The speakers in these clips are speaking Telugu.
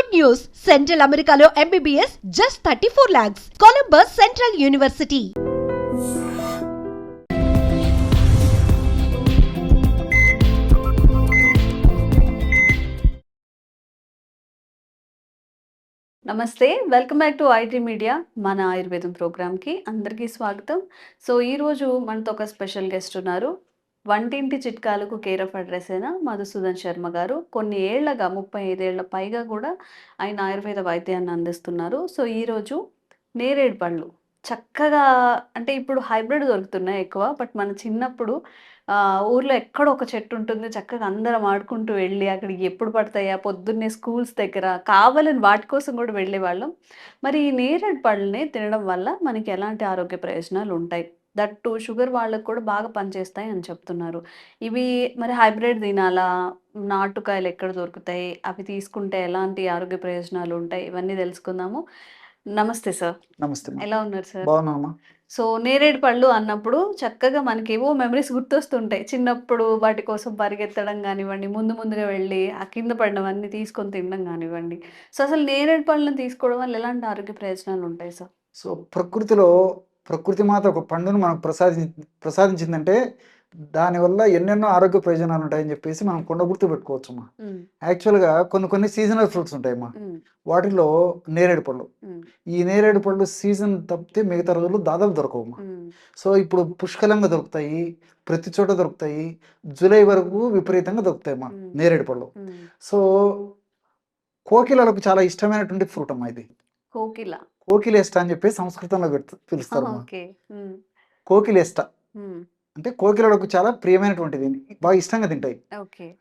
Good news! Central Americano MBBS just 34 lakhs. Columbus Central University. నమస్తే, welcome back to IT media. మన ఆయుర్వేదం ప్రోగ్రామ్కి అందరికీ స్వాగతం. సో ఈరోజు మనతో ఒక స్పెషల్ గెస్ట్ ఉన్నారు. వంటింటి చిట్కాలకు కేర్ ఆఫ్ అడ్రస్ అయిన మధుసూదన్ శర్మ గారు. కొన్ని ఏళ్లగా 35 ఏళ్ల పైగా కూడా ఆయన ఆయుర్వేద వైద్యాన్ని అందిస్తున్నారు. సో ఈరోజు నేరేడు పళ్ళు చక్కగా, అంటే ఇప్పుడు హైబ్రిడ్ దొరుకుతున్నాయి ఎక్కువ, బట్ మన చిన్నప్పుడు ఊర్లో ఎక్కడో ఒక చెట్టు ఉంటుంది, చక్కగా అందరం ఆడుకుంటూ వెళ్ళి అక్కడికి ఎప్పుడు పడతాయా పొద్దున్నే స్కూల్స్ దగ్గర కావాలని వాటి కోసం కూడా వెళ్ళేవాళ్ళం. మరి ఈ నేరేడు పళ్ళని తినడం వల్ల మనకి ఎలాంటి ఆరోగ్య ప్రయోజనాలు ఉంటాయి, దట్టు షుగర్ వాళ్ళకు కూడా బాగా పనిచేస్తాయి అని చెప్తున్నారు. ఇవి మరి హైబ్రిడ్ తినాలా, నాటుకాయలు ఎక్కడ దొరుకుతాయి, అవి తీసుకుంటే ఎలాంటి ఆరోగ్య ప్రయోజనాలు ఉంటాయి, ఇవన్నీ తెలుసుకుందాము. నమస్తే సార్. నమస్తే. ఎలా ఉన్నారు సార్? బాగున్నామా? సో నేరేడు పళ్ళు అన్నప్పుడు చక్కగా మనకేవో మెమరీస్ గుర్తొస్తుంటాయి. చిన్నప్పుడు వాటి కోసం పరిగెత్తడం గానివ్వండి, ముందుగా వెళ్ళి ఆ కింద పడినవన్నీ తీసుకొని తినడం గానివ్వండి. సో అసలు నేరేడు పళ్ళని తీసుకోవడం వల్ల ఎలాంటి ఆరోగ్య ప్రయోజనాలు ఉంటాయి సార్? సో ప్రకృతి మాత ఒక పండును మనకు ప్రసాదించిందంటే దానివల్ల ఎన్నెన్నో ఆరోగ్య ప్రయోజనాలు ఉంటాయని చెప్పేసి మనం కొండ గుర్తు పెట్టుకోవచ్చమ్మా. యాక్చువల్గా కొన్ని సీజనల్ ఫ్రూట్స్ ఉంటాయమ్మా. వాటిలో నేరేడు పళ్ళు, ఈ నేరేడు పళ్ళు సీజన్ తప్పితే మిగతా రోజులు దాదాపు దొరకవమ్మా. సో ఇప్పుడు పుష్కలంగా దొరుకుతాయి, ప్రతి చోట దొరుకుతాయి. జూలై వరకు విపరీతంగా దొరుకుతాయమ్మా నేరేడు పళ్ళు. సో కోకిలలకు చాలా ఇష్టమైనటువంటి ఫ్రూట్ అమ్మా ఇది. కోకిలేష్ట అని చెప్పి సంస్కృతంలో పిలుస్తారు. కోకిలేష్ట అంటే కోకిలలకు చాలా ప్రియమైనటువంటిది, బాగా ఇష్టంగా తింటాయి.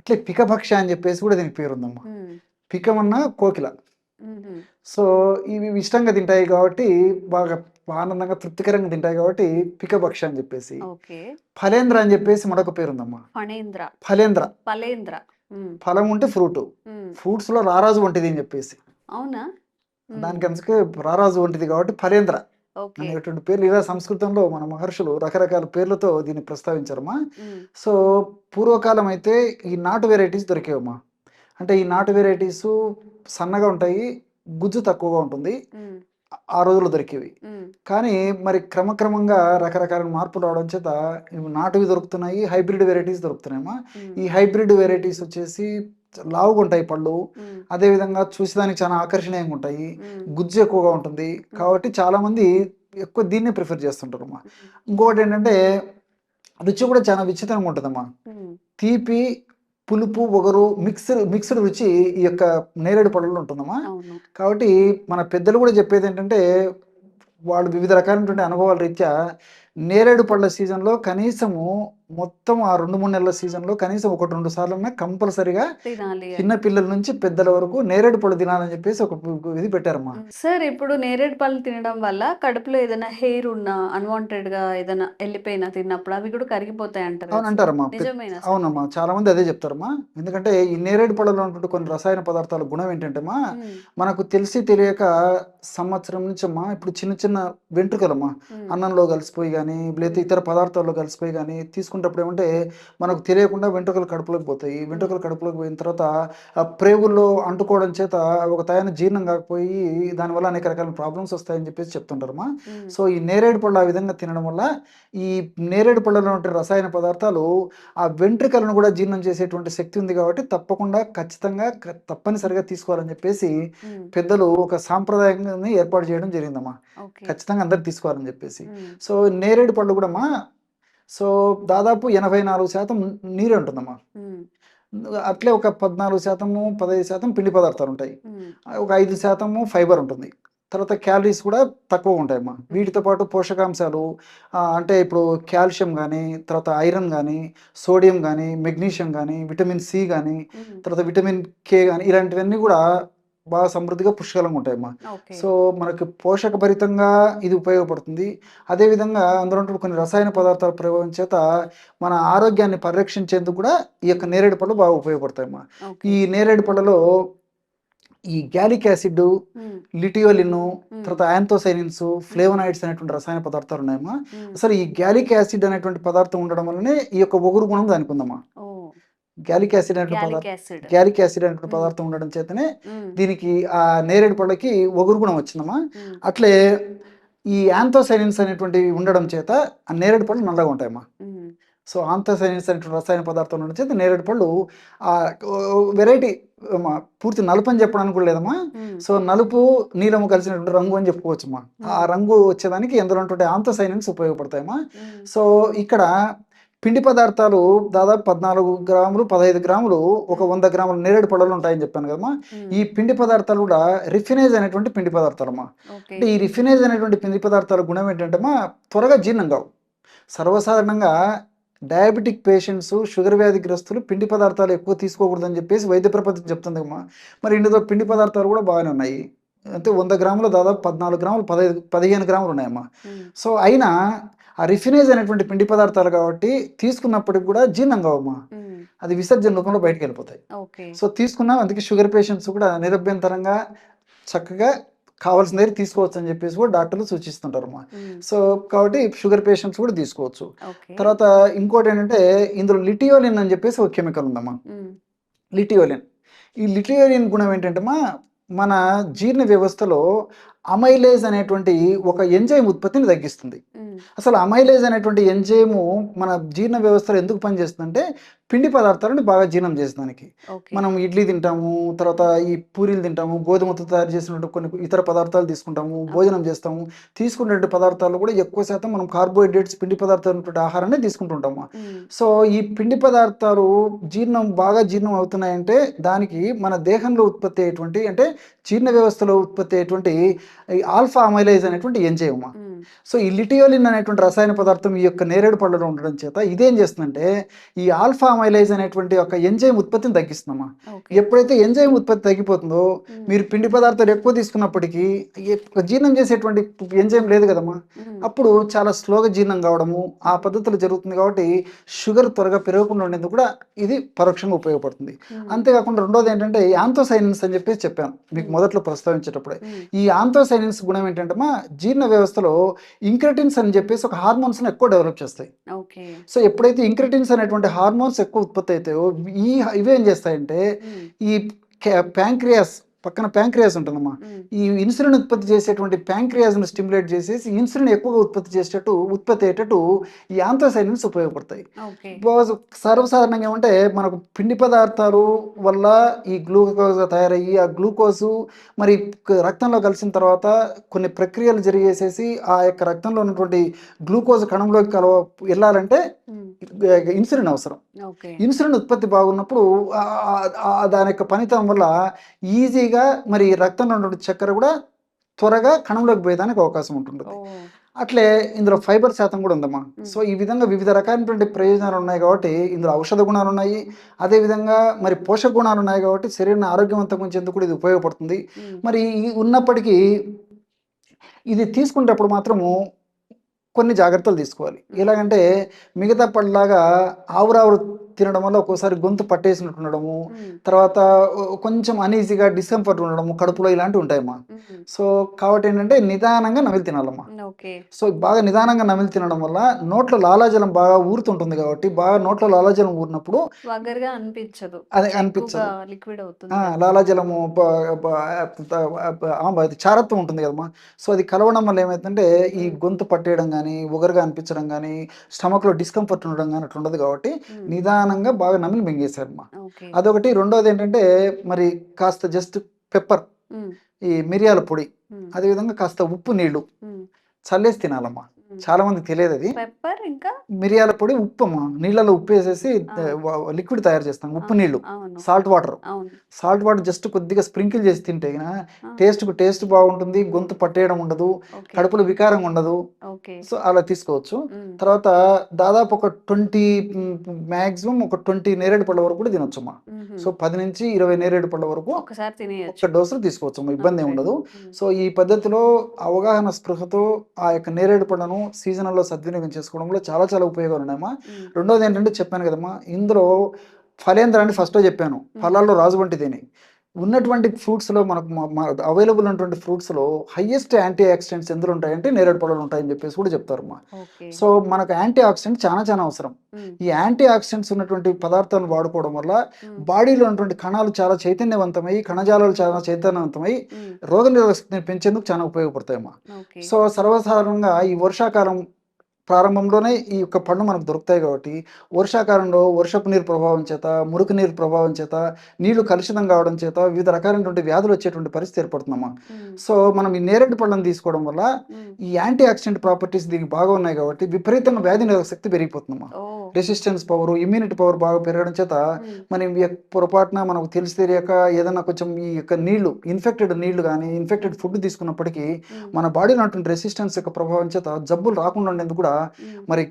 అట్లే పికభక్ష అని చెప్పేసి కూడా దీనికి పేరు ఉందమ్మా. పికమన్నా కోకిల. సో ఇవి ఇష్టంగా తింటాయి కాబట్టి, బాగా ఆనందంగా తృప్తికరంగా తింటాయి కాబట్టి పికభక్ష అని చెప్పేసి. ఫలేంద్ర అని చెప్పేసి మరొక పేరు ఉందమ్మా. ఫలేంద్ర ఫలం ఉంటే ఫ్రూట్స్ లో రారాజు వంటిది అని చెప్పేసి. అవునా? దానికి అందుకే రారాజు వంటిది కాబట్టి ఫలేంద్ర అనేటువంటి పేర్లు ఇలా సంస్కృతంలో మన మహర్షులు రకరకాల పేర్లతో దీన్ని ప్రస్తావించారమ్మా. సో పూర్వకాలం అయితే ఈ నాటు వెరైటీస్ దొరికేవమ్మా. అంటే ఈ నాటు వెరైటీస్ సన్నగా ఉంటాయి, గుజ్జు తక్కువగా ఉంటుంది, ఆ రోజుల్లో దొరికేవి. కానీ మరి క్రమక్రమంగా రకరకాల మార్పులు రావడం చేత నాటువి దొరుకుతున్నాయి, హైబ్రిడ్ వెరైటీస్ దొరుకుతున్నాయమ్మా. ఈ హైబ్రిడ్ వెరైటీస్ వచ్చేసి లావుగా ఉంటాయి పళ్ళు, అదేవిధంగా చూసేదానికి చాలా ఆకర్షణీయంగా ఉంటాయి, గుజ్జు ఎక్కువగా ఉంటుంది. కాబట్టి చాలా మంది ఎక్కువ దీన్నే ప్రిఫర్ చేస్తుంటారు అమ్మా. ఇంకొకటి ఏంటంటే రుచి కూడా చాలా విచిత్రంగా ఉంటుందమ్మా. తీపి, పులుపు, ఒగరు మిక్స్డ్ రుచి ఈ యొక్క నేరేడు పళ్ళలో ఉంటుందమ్మా. కాబట్టి మన పెద్దలు కూడా చెప్పేది ఏంటంటే, వాళ్ళు వివిధ రకాలైనటువంటి అనుభవాల రీత్యా నేరేడు పళ్ళ సీజన్లో కనీసము మొత్తం ఆ 2-3 నెలల సీజన్లో కనీసం 1-2 సార్లు కంపల్సరిగా చిన్న పిల్లల నుంచి పెద్దల వరకు నేరేడు పళ్ళు తినాలని చెప్పేసి ఒక ఇది పెట్టారమ్మా. సార్ ఇప్పుడు నేరేడు పళ్ళు తినడం వల్ల కడుపులో ఏదైనా హెయిర్ ఉన్నా, అన్వాంటెడ్ గా ఏదైనా వెళ్ళిపోయినా తిన్నప్పుడు అవి కూడా కరిగిపోతాయి అంటారు. అవును అంటారమ్మా. నిజమేనా? అవునమ్మా, చాలా మంది అదే చెప్తారమ్మా. ఎందుకంటే ఈ నేరేడు పళ్ళలో ఉన్నటువంటి కొన్ని రసాయన పదార్థాల గుణం ఏంటంటేమ్మా, మనకు తెలిసి తెలియక సంవత్సరం నుంచి అమ్మా ఇప్పుడు చిన్న వెంట్రుకలమ్మా అన్నంలో కలిసిపోయి కానీ లేదా ఇతర పదార్థాల్లో కలిసిపోయి కానీ తీసుకున్నప్పుడు ఏమంటే మనకు తెలియకుండా వెంట్రుకలు కడుపులోకి పోతాయి. వెంట్రుకలు కడుపులోకి పోయిన తర్వాత ఆ ప్రేగుల్లో అంటుకోవడం చేత ఒక తయారు జీర్ణం కాకపోయి దానివల్ల అనేక రకాల ప్రాబ్లమ్స్ వస్తాయని చెప్పేసి చెప్తుంటారమ్మా. సో ఈ నేరేడు పళ్ళు ఆ విధంగా తినడం వల్ల ఈ నేరేడు పళ్ళలో ఉండే రసాయన పదార్థాలు ఆ వెంట్రుకలను కూడా జీర్ణం చేసేటువంటి శక్తి ఉంది. కాబట్టి తప్పకుండా ఖచ్చితంగా తప్పనిసరిగా తీసుకోవాలని చెప్పేసి పెద్దలు ఒక సాంప్రదాయాన్ని ఏర్పాటు చేయడం జరిగిందమ్మా. ఖచ్చితంగా అందరు తీసుకోవాలని చెప్పేసి. సో నేరేడు పళ్ళు కూడా సో దాదాపు 84% నీరే ఉంటుందమ్మా. అట్లే ఒక 14%, 15% పిండి పదార్థాలు ఉంటాయి, ఒక 5% ఫైబర్ ఉంటుంది. తర్వాత క్యాలరీస్ కూడా తక్కువ ఉంటాయమ్మా. వీటితో పాటు పోషకాంశాలు అంటే ఇప్పుడు కాల్షియం కానీ, తర్వాత ఐరన్ కానీ, సోడియం కానీ, మెగ్నీషియం కానీ, విటమిన్ సి కానీ, తర్వాత విటమిన్ కే కానీ, ఇలాంటివన్నీ కూడా బాగా సమృద్ధిగా పుష్కలంగా ఉంటాయమ్మా. సో మనకి పోషకభరితంగా ఇది ఉపయోగపడుతుంది. అదేవిధంగా అందులో కొన్ని రసాయన పదార్థాల ప్రభావం చేత మన ఆరోగ్యాన్ని పరిరక్షించేందుకు కూడా ఈ యొక్క నేరేడు పళ్ళు బాగా ఉపయోగపడతాయమ్మా. ఈ నేరేడు పళ్ళలో ఈ గ్యాలిక్ యాసిడ్, లిటియోలిన్, తర్వాత యాంథోసైనిన్స్, ఫ్లేవనాయిడ్స్ అనేటువంటి రసాయన పదార్థాలు ఉన్నాయమ్మా. అసలు ఈ గ్యాలిక్ యాసిడ్ అనేటువంటి పదార్థం ఉండడం వల్లనే ఈ యొక్క ఒగురు గుణం దానికి ఉందమ్మా. గ్యాలిక్ యాసిడ్ అనేటువంటి గ్యాలిక్ పదార్థం యాసిడ్. గ్యాలిక్ యాసిడ్ అనేటువంటి పదార్థం ఉండడం చేతనే దీనికి ఆ నేరేడు పళ్ళకి ఒగురు గుణం వచ్చిందమ్మా. అట్లే ఈ యాంథోసైనిన్స్ అనేటువంటివి ఉండడం చేత ఆ నేరేడు పళ్ళు నల్లగా ఉంటాయమ్మా. సో ఆంథోసైనిన్స్ అనేటువంటి రసాయన పదార్థం ఉండడం చేత నేరేడు పళ్ళు ఆ వెరైటీ పూర్తి నలుపు అని చెప్పడానికి కూడా లేదమ్మా. సో నలుపు నీలము కలిసినటువంటి రంగు అని చెప్పుకోవచ్చమ్మా. ఆ రంగు వచ్చేదానికి ఎందులో ఉన్నటువంటి ఆంథోసైనిన్స్ ఉపయోగపడతాయమ్మా. సో ఇక్కడ పిండి పదార్థాలు దాదాపు 14 గ్రాములు 15 గ్రాములు ఒక 100 గ్రాముల నేరేడు పళ్ళలు ఉంటాయని చెప్పాను కదమ్మా. ఈ పిండి పదార్థాలు కూడా రిఫినేజ్ అనేటువంటి పిండి పదార్థాలమ్మా. అంటే ఈ రిఫినేజ్ అనేటువంటి పిండి పదార్థాల గుణం ఏంటంటే త్వరగా జీర్ణం కావు. సర్వసాధారణంగా డయాబెటిక్ పేషెంట్స్, షుగర్ వ్యాధిగ్రస్తులు పిండి పదార్థాలు ఎక్కువ తీసుకోకూడదని చెప్పేసి వైద్య ప్రపంచం చెప్తుంది అమ్మా. మరి ఇందులో పిండి పదార్థాలు కూడా బాగానే ఉన్నాయి. అంటే 100 గ్రాములు దాదాపు 14 గ్రాములు 15 గ్రాములు ఉన్నాయమ్మా. సో అయినా ఆ రిఫినేజ్ అనేటువంటి పిండి పదార్థాలు కాబట్టి తీసుకున్నప్పటికి కూడా జీర్ణం కావమ్మా. అది విసర్జన రూపంలో బయటకు వెళ్ళిపోతాయి. సో తీసుకున్నాం. అందుకే షుగర్ పేషెంట్స్ కూడా నిరభ్యంతరంగా చక్కగా కావాల్సిన దగ్గర తీసుకోవచ్చు అని చెప్పేసి కూడా డాక్టర్లు సూచిస్తుంటారమ్మా. సో కాబట్టి షుగర్ పేషెంట్స్ కూడా తీసుకోవచ్చు. తర్వాత ఇంకోటి ఏంటంటే ఇందులో లిటియోలిన్ అని చెప్పేసి ఒక కెమికల్ ఉందమ్మా. లిటియోలిన్. ఈ లిటియోలిన్ గుణం ఏంటంటే మన జీర్ణ వ్యవస్థలో అమైలేజ్ అనేటువంటి ఒక ఎంజైమ్ ఉత్పత్తిని తగ్గిస్తుంది. అసలు అమైలేజ్ అనేటువంటి ఎంజైము మన జీర్ణ వ్యవస్థలో ఎందుకు పనిచేస్తుందంటే పిండి పదార్థాలను బాగా జీర్ణం చేసేదానికి. మనం ఇడ్లీ తింటాము, తర్వాత ఈ పూరీలు తింటాము, గోధుమతో తయారు చేసినట్టు కొన్ని ఇతర పదార్థాలు తీసుకుంటాము, భోజనం చేస్తాము. తీసుకునే పదార్థాలు కూడా ఎక్కువ శాతం మనం కార్బోహైడ్రేట్స్ పిండి పదార్థాలు ఆహారాన్ని తీసుకుంటుంటాము. సో ఈ పిండి పదార్థాలు బాగా జీర్ణం అవుతున్నాయంటే దానికి మన దేహంలో ఉత్పత్తి అయ్యేటువంటి అంటే జీర్ణ వ్యవస్థలో ఉత్పత్తి అయ్యేటువంటి ఆల్ఫా అమైలేజ్ అనేటువంటి ఎంజైమ్. సో ఈ లిటియోలిన్ అనేటువంటి రసాయన పదార్థం ఈ యొక్క నేరేడు పళ్ళలో ఉండడం చేత ఇదేం చేస్తుందంటే ఈ ఆల్ఫా అమైలేజ్ అనేటువంటి ఒక ఎంజైమ్ ఉత్పత్తిని తగ్గిస్తుందమ్మా. ఎప్పుడైతే ఎంజైమ్ ఉత్పత్తి తగ్గిపోతుందో మీరు పిండి పదార్థాలు ఎక్కువ తీసుకున్నప్పటికీ జీర్ణం చేసేటువంటి ఎంజైమ్ లేదు కదమ్మా. అప్పుడు చాలా స్లోగా జీర్ణం కావడము ఆ పద్ధతులు జరుగుతుంది. కాబట్టి షుగర్ త్వరగా పెరగకుండా ఉండేందుకు కూడా ఇది పరోక్షంగా ఉపయోగపడుతుంది. అంతేకాకుండా రెండోది ఏంటంటే యాంథోసైనిన్స్ అని చెప్పేసి చెప్పాను మీకు మొదట్లో ప్రస్తావించేటప్పుడే. ఈ యాంథోసైనిన్స్ గుణం ఏంటంటే జీర్ణ వ్యవస్థలో ఇంక్రెటిన్స్ అని చెప్పేసి ఒక హార్మోన్స్ ఎక్కువ డెవలప్ చేస్తాయి. సో ఎప్పుడైతే ఇంక్రెటిన్స్ అనేటువంటి హార్మోన్స్ ఎక్కువ ఉత్పత్తి అవుతాయో ఇవేం చేస్తాయంటే ఈ ప్యాంక్రియాస్ పక్కన ప్యాంక్రియాస్ ఉంటుందమ్మా. ఈ ఇన్సులిన్ ఉత్పత్తి చేసేటువంటి ప్యాంక్రియాస్ను స్టిమ్యులేట్ చేసేసి ఇన్సులిన్ ఎక్కువగా ఉత్పత్తి అయ్యేటట్టు ఈ యాంథోసైనిన్స్ ఉపయోగపడతాయి. సర్వసాధారణంగా ఏమంటే మనకు పిండి పదార్థాలు వల్ల ఈ గ్లూకోజ్ తయారయ్యి ఆ గ్లూకోజు మరి రక్తంలో కలిసిన తర్వాత కొన్ని ప్రక్రియలు జరిగేసేసి ఆ యొక్క రక్తంలో ఉన్నటువంటి గ్లూకోజ్ కణంలోకి వెళ్ళాలంటే ఇన్సులిన్ అవసరం. ఇన్సులిన్ ఉత్పత్తి బాగున్నప్పుడు దాని యొక్క పనితనం వల్ల ఈజీగా మరి రక్తంలో ఉన్నటువంటి చక్కెర కూడా త్వరగా కణంలోకి పోయేదానికి అవకాశం ఉంటుంది. అట్లే ఇందులో ఫైబర్ శాతం కూడా ఉందమ్మా. సో ఈ విధంగా వివిధ రకాలైనటువంటి ప్రయోజనాలు ఉన్నాయి కాబట్టి ఇందులో ఔషధ గుణాలు ఉన్నాయి, అదేవిధంగా మరి పోషక గుణాలు ఉన్నాయి కాబట్టి శరీరాన్ని ఆరోగ్యవంతంగా ఉంచేందుకు కూడా ఇది ఉపయోగపడుతుంది. మరి ఉన్నప్పటికీ ఇది తీసుకునేటప్పుడు మాత్రము కొన్ని జాగ్రత్తలు తీసుకోవాలి. ఎలాగంటే మిగతా పళ్ళలాగా ఆవురావురు తినడం వల్ల ఒక్కోసారి గొంతు పట్టేసినట్టు ఉండడము, తర్వాత కొంచెం అనీజీగా డిస్కంఫర్ట్ ఉండడము కడుపులో ఇలాంటివి ఉంటాయమ్మా. సో కాబట్టి ఏంటంటే నిదానంగా నమిలి తినాలమ్మా. సో బాగా నిదానంగా నమిలి తినడం వల్ల నోట్లో లాలాజలం బాగా ఊరుతుంటుంది కాబట్టి బాగా నోట్లో లాలాజలం ఊరినప్పుడు అనిపించదు, లాలాజలము చారత్వం ఉంటుంది కదమ్మా. సో అది కలవడం వల్ల ఏమైతుందంటే ఈ గొంతు పట్టేయడం కానీ ఉగరుగా అనిపించడం కానీ స్టమక్లో డిస్కంఫర్ట్ ఉండడం కానీ అట్లా ఉండదు. కాబట్టి నిదానంగా బాగా నమిలి మింగేశారమ్మా. అదొకటి. రెండోది ఏంటంటే మరి కాస్త జస్ట్ పెప్పర్, ఈ మిరియాల పొడి, అదేవిధంగా కాస్త ఉప్పు నీళ్లు చల్లేసి తినాలమ్మా. చాలా మందికి తెలియదు అది. పెప్పర్ ఇంకా మిరియాల పొడి, ఉప్పు అమ్మా. నీళ్ళలో ఉప్పు వేసేసి లిక్విడ్ తయారు చేస్తాం. ఉప్పు నీళ్లు, సాల్ట్ వాటర్ జస్ట్ కొద్దిగా స్ప్రింకిల్ చేసి తింటే టేస్ట్ బాగుంటుంది, గొంతు పట్టేయడం ఉండదు, కడుపులో వికారంగా ఉండదు. సో అలా తీసుకోవచ్చు. తర్వాత దాదాపు ఒక 20 నేరేడు పళ్ళ వరకు కూడా తినొచ్చమ్మా. సో 10 నుంచి 20 నేరేడు పళ్ళ వరకు ఒక డోసు తీసుకోవచ్చు, ఇబ్బంది ఏమి ఉండదు. సో ఈ పద్ధతిలో అవగాహన స్పృహతో ఆ యొక్క నేరేడు పళ్ళను సీజనల్లో సద్వినియోగం చేసుకోవడంలో చాలా చాలా ఉపయోగాలు ఉన్నాయమ్మా. రెండోది ఏంటంటే చెప్పాను కదమ్మా, ఇందులో ఫలేంద్ర అని ఫస్ట్లో చెప్పాను, ఫలాల్లో రాజు వంటిదేని ఉన్నటువంటి ఫ్రూట్స్లో మనకు అవైలబుల్ ఉన్నటువంటి ఫ్రూట్స్లో హైయెస్ట్ యాంటీ ఆక్సిడెంట్స్ ఎందులో ఉంటాయంటే నేరేడు పళ్ళలో ఉంటాయని చెప్పేసి కూడా చెప్తారమ్మా. ఓకే. సో మనకు యాంటీ ఆక్సిడెంట్ చాలా చాలా అవసరం. ఈ యాంటీ ఆక్సిడెంట్స్ ఉన్నటువంటి పదార్థాలను వాడుకోవడం వల్ల బాడీలో ఉన్నటువంటి కణాలు చాలా చైతన్యవంతమై, కణజాలాలు చాలా చైతన్యవంతమై రోగనిరోధక శక్తిని పెంచేందుకు చాలా ఉపయోగపడతాయమ్మా. ఓకే. సో సర్వసాధారణంగా ఈ వర్షాకాలం ప్రారంభంలోనే ఈ యొక్క పండు మనకు దొరుకుతాయి కాబట్టి వర్షాకాలంలో వర్షపు నీరు ప్రభావం చేత, మురికి నీరు ప్రభావం చేత, నీళ్లు కలుషితం కావడం చేత వివిధ రకాలైనటువంటి వ్యాధులు వచ్చేటువంటి పరిస్థితి ఏర్పడుతుందమ్మా. సో మనం ఈ నేరేడు పళ్ళను తీసుకోవడం వల్ల ఈ యాంటీ ఆక్సిడెంట్ ప్రాపర్టీస్ దీనికి బాగా ఉన్నాయి కాబట్టి విపరీతంగా వ్యాధి నిరోధక శక్తి పెరిగిపోతుందమ్మా. రెసిస్టెన్స్ పవర్, ఇమ్యూనిటీ పవర్ బాగా పెరగడం చేత మనం పొరపాటున మనకు తెలిసి తెలియక ఏదైనా కొంచెం ఈ యొక్క నీళ్లు, ఇన్ఫెక్టెడ్ నీళ్లు కానీ ఇన్ఫెక్టెడ్ ఫుడ్ తీసుకున్నప్పటికీ మన బాడీలో ఉన్నటువంటి రెసిస్టెన్స్ యొక్క ప్రభావం చేత జబ్బులు రాకుండా ఉండేందుకు కూడా మరి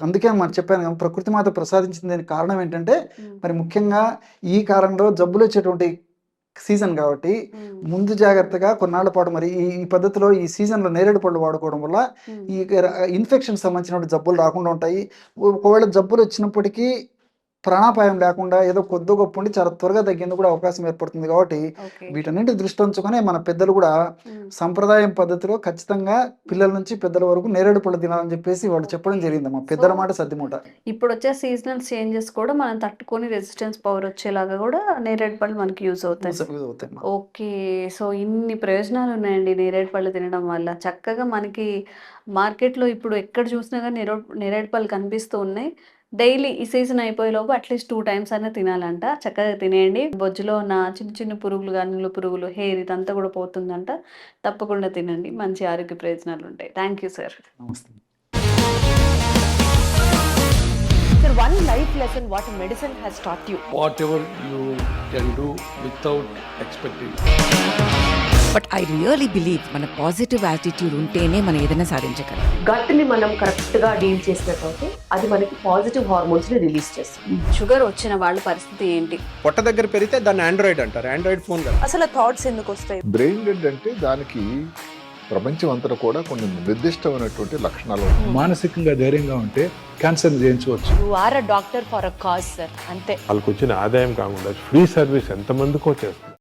అందుకే మనం చెప్పాను కదా, ప్రకృతి మాత ప్రసాదించింది దానికి కారణం ఏంటంటే మరి ముఖ్యంగా ఈ కాలంలో జబ్బులు వచ్చేటువంటి సీజన్ కాబట్టి ముందు జాగ్రత్తగా కొన్నాళ్ల పాటు మరి ఈ పద్ధతిలో ఈ సీజన్లో నేరేడు పళ్ళు వాడుకోవడం వల్ల ఈ ఇన్ఫెక్షన్ సంబంధించిన జబ్బులు రాకుండా ఉంటాయి. ఒకవేళ జబ్బులు వచ్చినప్పటికీ ప్రాణాపాయం లేకుండా ఏదో కొద్ది గొప్ప ఉండి చాలా త్వరగా తగ్గేందుకు కూడా అవకాశం ఏర్పడుతుంది. కాబట్టి వీటన్నిటి దృష్టి ఉంచుకొని మన పెద్దలు కూడా సంప్రదాయం పద్ధతిలో ఖచ్చితంగా పిల్లల నుంచి పెద్దల వరకు నేరేడు పళ్ళు తినాలని చెప్పేసి వాళ్ళు చెప్పడం జరిగిందమ్మా. పెద్దల మాట సద్దిమూట. ఇప్పుడు వచ్చే సీజనల్ చేంజెస్ కూడా మనం తట్టుకొని రెసిస్టెన్స్ పవర్ వచ్చేలాగా కూడా నేరేడు పళ్ళు మనకి యూజ్ అవుతాయి. ఓకే. సో ఇన్ని ప్రయోజనాలు ఉన్నాయండి నేరేడు పళ్ళు తినడం వల్ల. చక్కగా మనకి మార్కెట్లో ఇప్పుడు ఎక్కడ చూసినా కానీ నేరేడు పళ్ళు కనిపిస్తూ ఉన్నాయి. డైలీ ఈ సీజన్ అయిపోయేలోపు అట్లీస్ట్ 2 times అయినా తినాలంట. చక్కగా తినేయండి. బొజ్జులో ఉన్న చిన్న చిన్న పురుగులు కానీ, నులు పురుగులు, హెయిర్ ఇదంతా కూడా పోతుందంట. తప్పకుండా తినండి. మంచి ఆరోగ్య ప్రయోజనాలు ఉంటాయి. Thank you sir. నమస్తే. Sir, one life lesson what medicine has taught you. Whatever you can do without expecting. But I really believe మన పాజిటివ్ యాటిట్యూడ్ ఉంటేనే మనం ఏదైనా సాధించగలం. గట్ని మనం కరెక్ట్గా డీల్ చేసినట్లయితే అది మనకి పాజిటివ్ హార్మోన్స్ని రిలీజ్ చేస్తుంది. షుగర్ వచ్చిన వాళ్ళ పరిస్థితి ఏంటి? పొట్ట దగ్గర పెరిగితే దాన్ని ఆండ్రాయిడ్ అంటారు. ఆండ్రాయిడ్ ఫోన్ కదా. అసలు థాట్స్ ఎందుకు వస్తాయి? బ్రెయిన్ డెడ్ అంటే దానికి ప్రపంచం అంతా కూడా కొన్ని నిర్దిష్టమైనటువంటి లక్షణాలు ఉంటాయి. మానసికంగా ధైర్యంగా ఉంటే క్యాన్సర్ జయించవచ్చు. You are a doctor for a cause sir, అంతే. వాళ్ళకి వచ్చిన ఆదాయం కాకుండా ఫ్రీ సర్వీస్ ఎంతమందికో చేస్తుంది.